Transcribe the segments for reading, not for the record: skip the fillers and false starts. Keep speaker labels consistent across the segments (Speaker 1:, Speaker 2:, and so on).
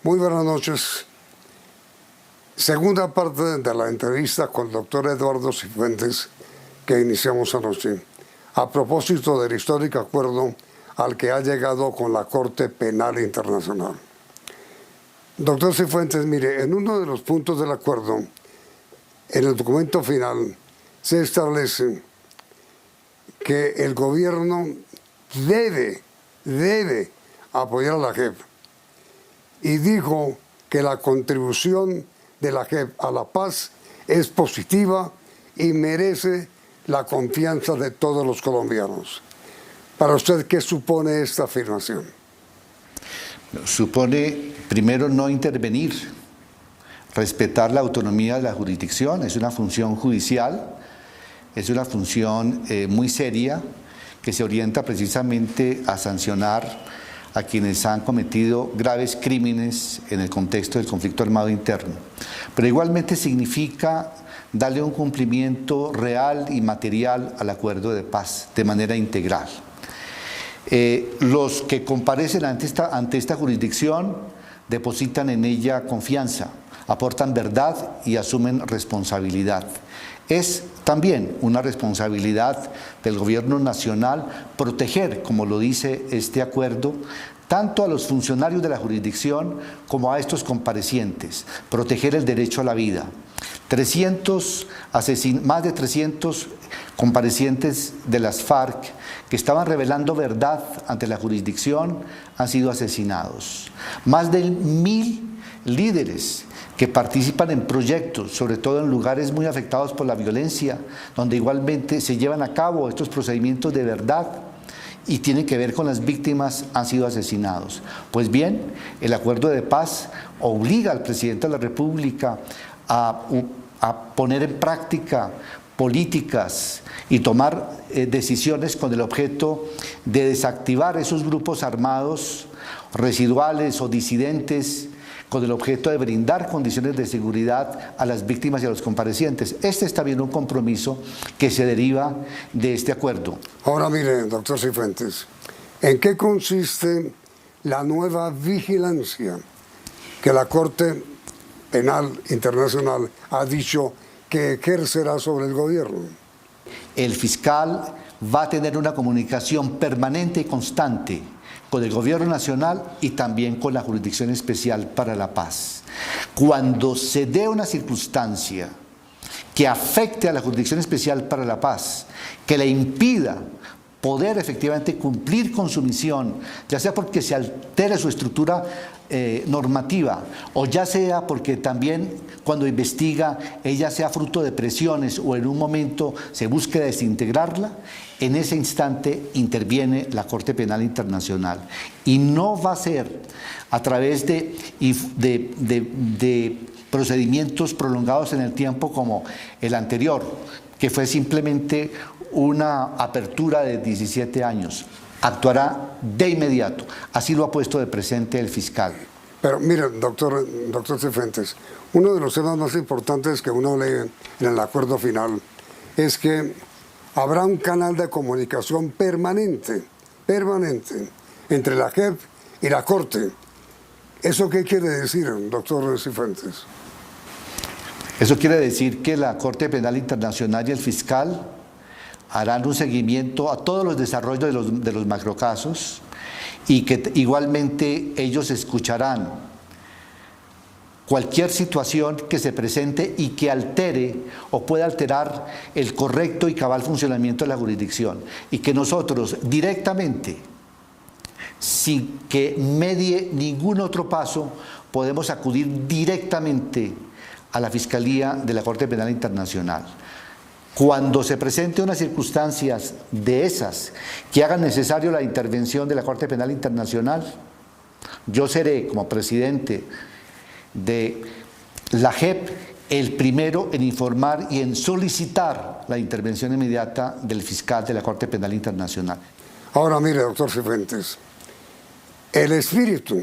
Speaker 1: Muy buenas noches. Segunda parte de la entrevista con el doctor Eduardo Cifuentes que iniciamos anoche, a propósito del histórico acuerdo al que ha llegado con la Corte Penal Internacional. Doctor Cifuentes, mire, en uno de los puntos del acuerdo, en el documento final, se establece que el gobierno debe apoyar a la JEP, y dijo que la contribución de la JEP a la paz es positiva y merece la confianza de todos los colombianos. Para usted, ¿qué supone esta afirmación?
Speaker 2: Supone, primero, no intervenir, respetar la autonomía de la jurisdicción. Es una función judicial, es una función muy seria que se orienta precisamente a sancionar a quienes han cometido graves crímenes en el contexto del conflicto armado interno. Pero igualmente significa darle un cumplimiento real y material al acuerdo de paz de manera integral. Los que comparecen ante esta jurisdicción depositan en ella confianza, aportan verdad y asumen responsabilidad. Es también una responsabilidad del gobierno nacional proteger, como lo dice este acuerdo, tanto a los funcionarios de la jurisdicción como a estos comparecientes, proteger el derecho a la vida. Más de 300 comparecientes de las FARC que estaban revelando verdad ante la jurisdicción han sido asesinados. Más de 1000 líderes que participan en proyectos, sobre todo en lugares muy afectados por la violencia, donde igualmente se llevan a cabo estos procedimientos de verdad y tienen que ver con las víctimas, han sido asesinados. Pues bien, el acuerdo de paz obliga al presidente de la República a poner en práctica políticas y tomar decisiones con el objeto de desactivar esos grupos armados residuales o disidentes, con el objeto de brindar condiciones de seguridad a las víctimas y a los comparecientes. Este es también un compromiso que se deriva de este acuerdo.
Speaker 1: Ahora mire, doctor Cifuentes, ¿en qué consiste la nueva vigilancia que la Corte Penal Internacional ha dicho que ejercerá sobre el gobierno?
Speaker 2: El fiscal va a tener una comunicación permanente y constante con el gobierno nacional y también con la Jurisdicción Especial para la Paz. Cuando se dé una circunstancia que afecte a la Jurisdicción Especial para la Paz, que le impida poder efectivamente cumplir con su misión, ya sea porque se altere su estructura normativa, o ya sea porque también cuando investiga ella sea fruto de presiones o en un momento se busque desintegrarla, en ese instante interviene la Corte Penal Internacional. Y no va a ser a través de procedimientos prolongados en el tiempo como el anterior, que fue simplemente una apertura de 17 años. Actuará de inmediato. Así lo ha puesto de presente el fiscal.
Speaker 1: Pero mire, doctor Cifuentes, uno de los temas más importantes que uno lee en el acuerdo final es que habrá un canal de comunicación permanente entre la JEP y la Corte. ¿Eso qué quiere decir, doctor Cifuentes?
Speaker 2: Eso quiere decir que la Corte Penal Internacional y el fiscal harán un seguimiento a todos los desarrollos de los macrocasos y que igualmente ellos escucharán cualquier situación que se presente y que altere o pueda alterar el correcto y cabal funcionamiento de la jurisdicción, y que nosotros directamente, sin que medie ningún otro paso, podemos acudir directamente a la Fiscalía de la Corte Penal Internacional. Cuando se presente unas circunstancias de esas que hagan necesario la intervención de la Corte Penal Internacional, yo seré, como presidente de la JEP, el primero en informar y en solicitar la intervención inmediata del fiscal de la Corte Penal Internacional.
Speaker 1: Ahora mire, doctor Cifuentes, el espíritu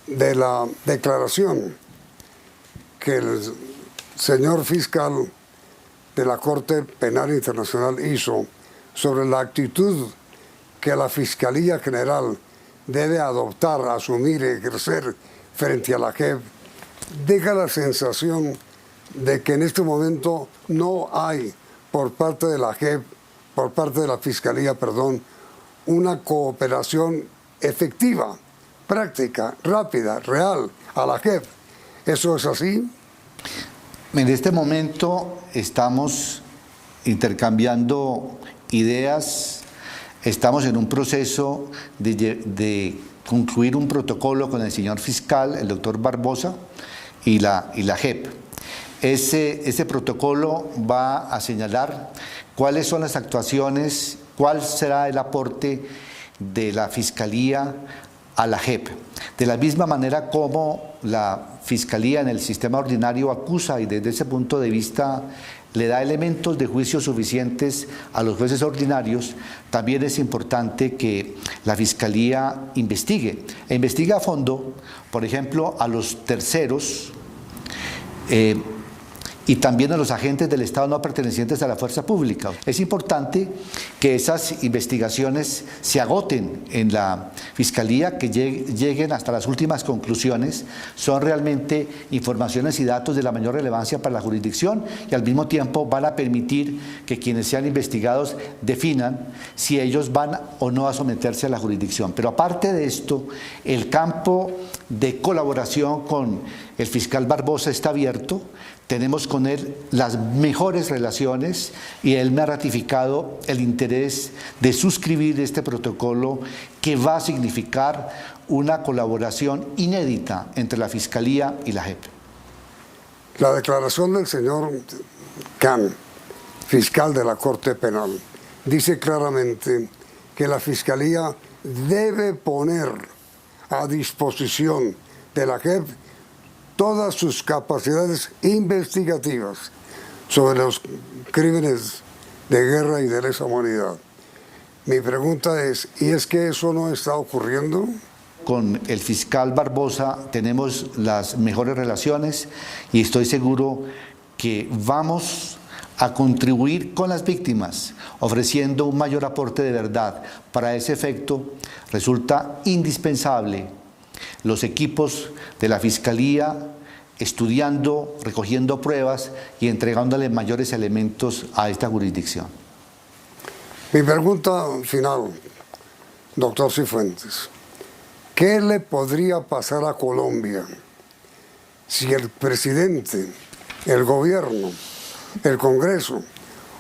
Speaker 1: de la declaración que el señor fiscal de la Corte Penal Internacional hizo sobre la actitud que la Fiscalía General debe adoptar, asumir y ejercer frente a la JEP deja la sensación de que en este momento no hay por parte de la JEP, por parte de la Fiscalía, perdón, una cooperación efectiva, práctica, rápida, real a la JEP. ¿Eso es así?
Speaker 2: En este momento estamos intercambiando ideas, estamos en un proceso de concluir un protocolo con el señor fiscal, el doctor Barbosa, y la JEP. Ese protocolo va a señalar cuáles son las actuaciones, cuál será el aporte de la Fiscalía a la JEP. De la misma manera como la Fiscalía en el sistema ordinario acusa y desde ese punto de vista le da elementos de juicio suficientes a los jueces ordinarios, también es importante que la Fiscalía investigue. E investigue a fondo, por ejemplo, a los terceros y también a los agentes del Estado no pertenecientes a la fuerza pública. Es importante que esas investigaciones se agoten en la Fiscalía, que lleguen hasta las últimas conclusiones. Son realmente informaciones y datos de la mayor relevancia para la jurisdicción y al mismo tiempo van a permitir que quienes sean investigados definan si ellos van o no a someterse a la jurisdicción. Pero aparte de esto, el campo de colaboración con el fiscal Barbosa está abierto. Tenemos con él las mejores relaciones y él me ha ratificado el interés de suscribir este protocolo que va a significar una colaboración inédita entre la Fiscalía y la JEP.
Speaker 1: La declaración del señor Can, fiscal de la Corte Penal, dice claramente que la Fiscalía debe poner a disposición de la JEP todas sus capacidades investigativas sobre los crímenes de guerra y de lesa humanidad. Mi pregunta es, ¿y es que eso no está ocurriendo?
Speaker 2: Con el fiscal Barbosa tenemos las mejores relaciones y estoy seguro que vamos a contribuir con las víctimas, ofreciendo un mayor aporte de verdad. Para ese efecto resulta indispensable los equipos de la Fiscalía estudiando, recogiendo pruebas y entregándole mayores elementos a esta jurisdicción.
Speaker 1: Mi pregunta final, doctor Cifuentes, ¿qué le podría pasar a Colombia si el presidente, el gobierno, el Congreso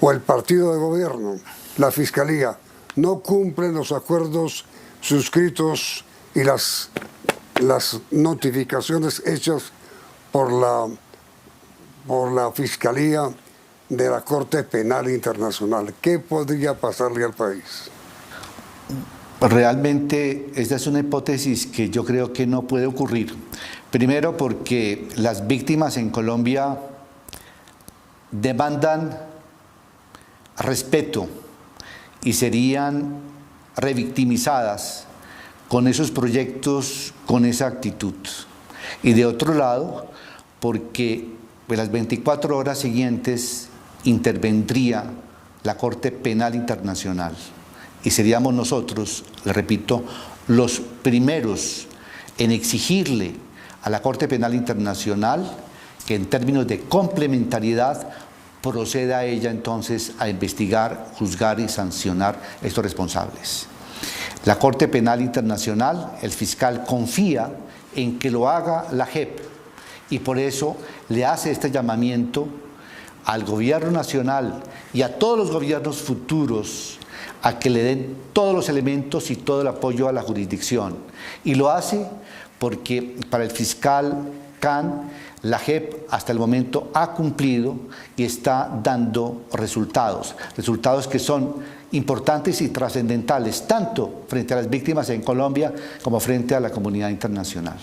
Speaker 1: o el partido de gobierno, la Fiscalía, no cumplen los acuerdos suscritos y las notificaciones hechas por la Fiscalía de la Corte Penal Internacional? ¿Qué podría pasarle al país?
Speaker 2: Realmente esta es una hipótesis que yo creo que no puede ocurrir. Primero porque las víctimas en Colombia demandan respeto y serían revictimizadas con esos proyectos, con esa actitud. Y de otro lado, porque en las 24 horas siguientes intervendría la Corte Penal Internacional y seríamos nosotros, le repito, los primeros en exigirle a la Corte Penal Internacional que en términos de complementariedad proceda a ella entonces a investigar, juzgar y sancionar a estos responsables. La Corte Penal Internacional, el fiscal confía en que lo haga la JEP y por eso le hace este llamamiento al gobierno nacional y a todos los gobiernos futuros a que le den todos los elementos y todo el apoyo a la jurisdicción. Y lo hace porque para el fiscal Can, la JEP hasta el momento ha cumplido y está dando resultados que son importantes y trascendentales, tanto frente a las víctimas en Colombia como frente a la comunidad internacional.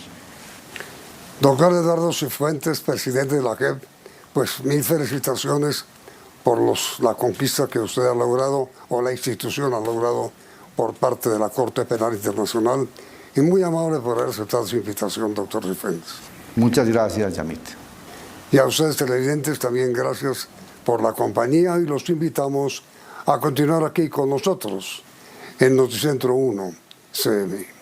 Speaker 1: Doctor Eduardo Cifuentes, presidente de la JEP, pues mil felicitaciones por la conquista que usted ha logrado o la institución ha logrado por parte de la Corte Penal Internacional y muy amable por haber aceptado su invitación, doctor Cifuentes.
Speaker 2: Muchas gracias, Yamit.
Speaker 1: Y a ustedes televidentes también gracias por la compañía y los invitamos a continuar aquí con nosotros en Noticentro 1 CM.